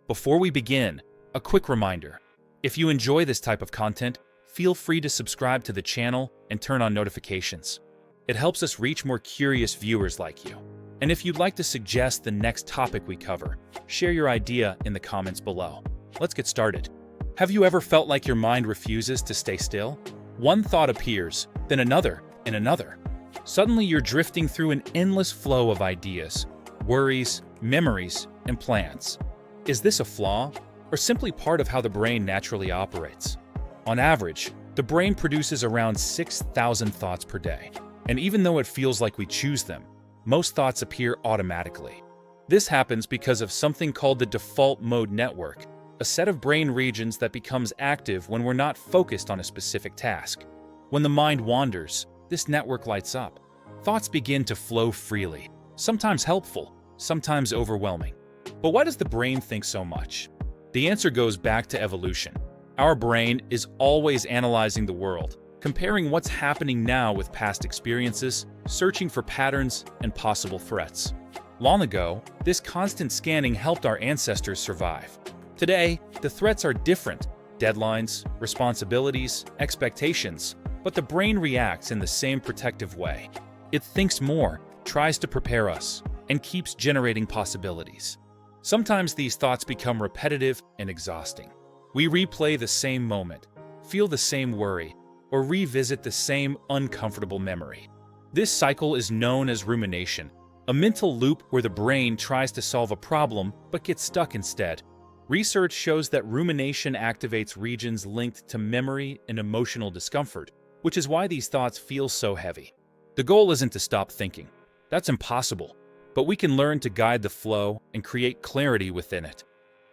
Before we begin, a quick reminder. If you enjoy this type of content, feel free to subscribe to the channel and turn on notifications. It helps us reach more curious viewers like you. And if you'd like to suggest the next topic we cover, share your idea in the comments below. Let's get started. Have you ever felt like your mind refuses to stay still? One thought appears, then another, and another. Suddenly you're drifting through an endless flow of ideas, worries, memories, and plans. Is this a flaw, or simply part of how the brain naturally operates? On average, the brain produces around 6,000 thoughts per day, and even though it feels like we choose them, most thoughts appear automatically. This happens because of something called the default mode network, a set of brain regions that becomes active when we're not focused on a specific task. When the mind wanders, this network lights up. Thoughts begin to flow freely, sometimes helpful, sometimes overwhelming. But why does the brain think so much? The answer goes back to evolution. Our brain is always analyzing the world, comparing what's happening now with past experiences, searching for patterns and possible threats. Long ago, this constant scanning helped our ancestors survive. Today, the threats are different: deadlines, responsibilities, expectations, but the brain reacts in the same protective way. It thinks more, tries to prepare us, and keeps generating possibilities. Sometimes these thoughts become repetitive and exhausting. We replay the same moment, feel the same worry, or revisit the same uncomfortable memory. This cycle is known as rumination, a mental loop where the brain tries to solve a problem but gets stuck instead. Research shows that rumination activates regions linked to memory and emotional discomfort, which is why these thoughts feel so heavy. The goal isn't to stop thinking. That's impossible. But we can learn to guide the flow and create clarity within it.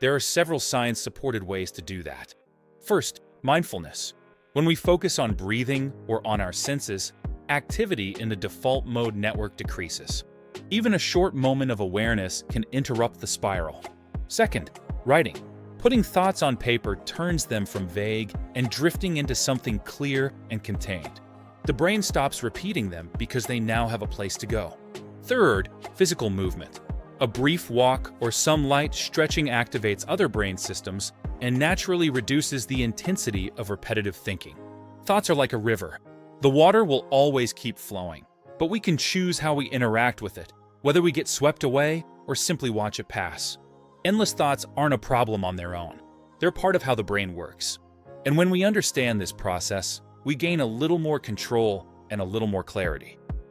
There are several science-supported ways to do that. First, mindfulness. When we focus on breathing or on our senses, activity in the default mode network decreases. Even a short moment of awareness can interrupt the spiral. Second, writing. Putting thoughts on paper turns them from vague and drifting into something clear and contained. The brain stops repeating them because they now have a place to go. Third, physical movement. A brief walk or some light stretching activates other brain systems and naturally reduces the intensity of repetitive thinking. Thoughts are like a river. The water will always keep flowing, but we can choose how we interact with it, whether we get swept away or simply watch it pass. Endless thoughts aren't a problem on their own. They're part of how the brain works. And when we understand this process, we gain a little more control and a little more clarity.